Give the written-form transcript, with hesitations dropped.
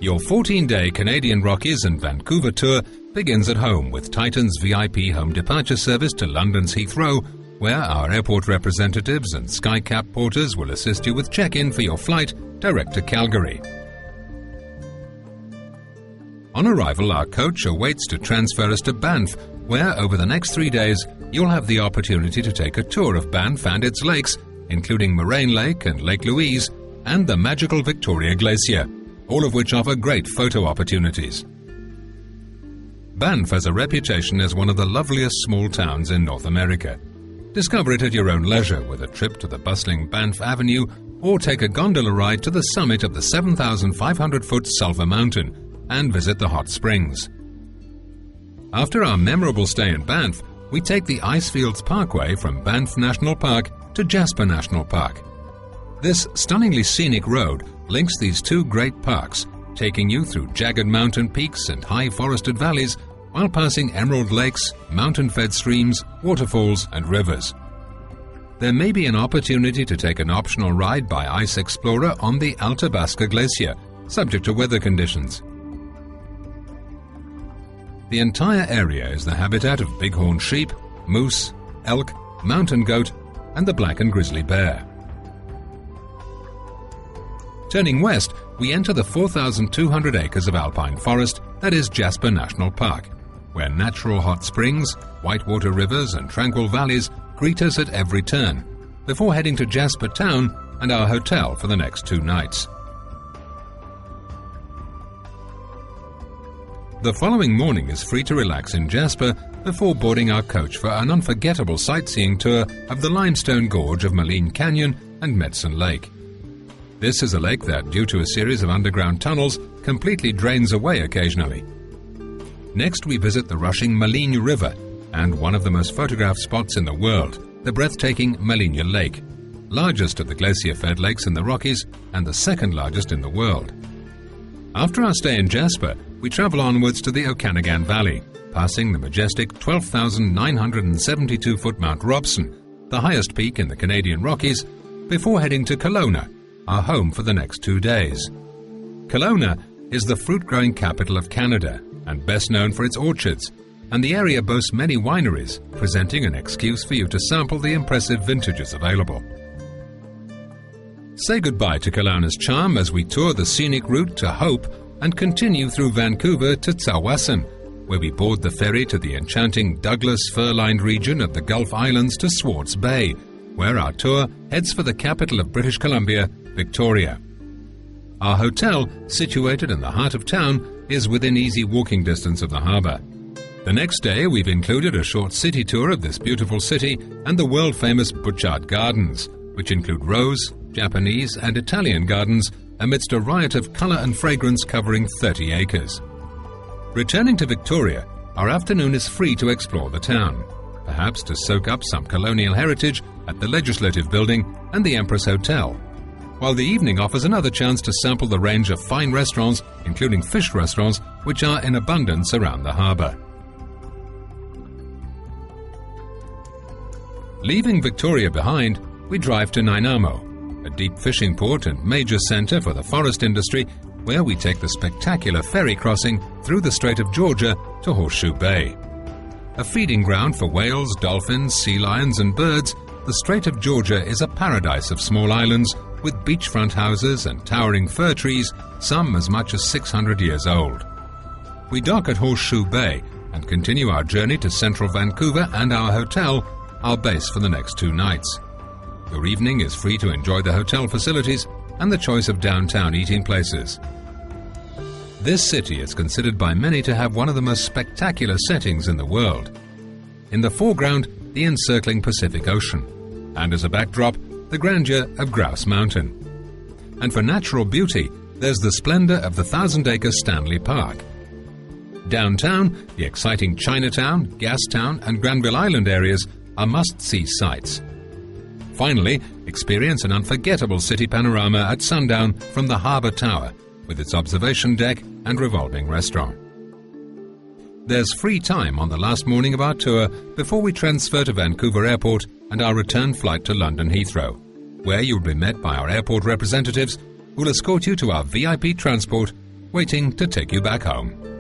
Your 14-day Canadian Rockies and Vancouver tour begins at home with Titan's VIP home departure service to London's Heathrow, where our airport representatives and SkyCap porters will assist you with check-in for your flight direct to Calgary. On arrival, our coach awaits to transfer us to Banff, where over the next 3 days you'll have the opportunity to take a tour of Banff and its lakes, including Moraine Lake and Lake Louise, and the magical Victoria Glacier, all of which offer great photo opportunities. Banff has a reputation as one of the loveliest small towns in North America. Discover it at your own leisure with a trip to the bustling Banff Avenue, or take a gondola ride to the summit of the 7,500-foot Sulphur Mountain and visit the hot springs. After our memorable stay in Banff, we take the Icefields Parkway from Banff National Park to Jasper National Park. This stunningly scenic road links these two great parks, taking you through jagged mountain peaks and high forested valleys while passing emerald lakes, mountain-fed streams, waterfalls and rivers. There may be an opportunity to take an optional ride by Ice Explorer on the Athabasca Glacier, subject to weather conditions. The entire area is the habitat of bighorn sheep, moose, elk, mountain goat, and the black and grizzly bear. Turning west, we enter the 4,200 acres of alpine forest that is Jasper National Park, where natural hot springs, whitewater rivers, and tranquil valleys greet us at every turn, before heading to Jasper Town and our hotel for the next 2 nights. The following morning is free to relax in Jasper before boarding our coach for an unforgettable sightseeing tour of the limestone gorge of Maligne Canyon and Medicine Lake. This is a lake that, due to a series of underground tunnels, completely drains away occasionally. Next, we visit the rushing Maligne River and one of the most photographed spots in the world, the breathtaking Maligne Lake, largest of the glacier-fed lakes in the Rockies and the second largest in the world. After our stay in Jasper, we travel onwards to the Okanagan Valley, passing the majestic 12,972-foot Mount Robson, the highest peak in the Canadian Rockies, before heading to Kelowna, our home for the next 2 days. Kelowna is the fruit-growing capital of Canada and best known for its orchards, and the area boasts many wineries, presenting an excuse for you to sample the impressive vintages available. Say goodbye to Kelowna's charm as we tour the scenic route to Hope and continue through Vancouver to Tsawwassen, where we board the ferry to the enchanting Douglas fur-lined region of the Gulf Islands to Swartz Bay, where our tour heads for the capital of British Columbia, Victoria. Our hotel, situated in the heart of town, is within easy walking distance of the harbour. The next day, we've included a short city tour of this beautiful city and the world-famous Butchart Gardens, which include rose, Japanese and Italian gardens amidst a riot of colour and fragrance covering 30 acres. Returning to Victoria, our afternoon is free to explore the town, perhaps to soak up some colonial heritage at the Legislative Building and the Empress Hotel, while the evening offers another chance to sample the range of fine restaurants, including fish restaurants, which are in abundance around the harbour. Leaving Victoria behind, we drive to Nanaimo, a deep fishing port and major centre for the forest industry, where we take the spectacular ferry crossing through the Strait of Georgia to Horseshoe Bay. A feeding ground for whales, dolphins, sea lions and birds, the Strait of Georgia is a paradise of small islands with beachfront houses and towering fir trees, some as much as 600 years old. We dock at Horseshoe Bay and continue our journey to central Vancouver and our hotel, our base for the next 2 nights. Your evening is free to enjoy the hotel facilities and the choice of downtown eating places. This city is considered by many to have one of the most spectacular settings in the world. In the foreground, the encircling Pacific Ocean, and as a backdrop, the grandeur of Grouse Mountain. And for natural beauty, there's the splendour of the 1,000-acre Stanley Park. Downtown, the exciting Chinatown, Gastown and Granville Island areas are must-see sights. Finally, experience an unforgettable city panorama at sundown from the Harbour Tower, with its observation deck and revolving restaurant. There's free time on the last morning of our tour before we transfer to Vancouver Airport and our return flight to London Heathrow, where you'll be met by our airport representatives who'll escort you to our VIP transport waiting to take you back home.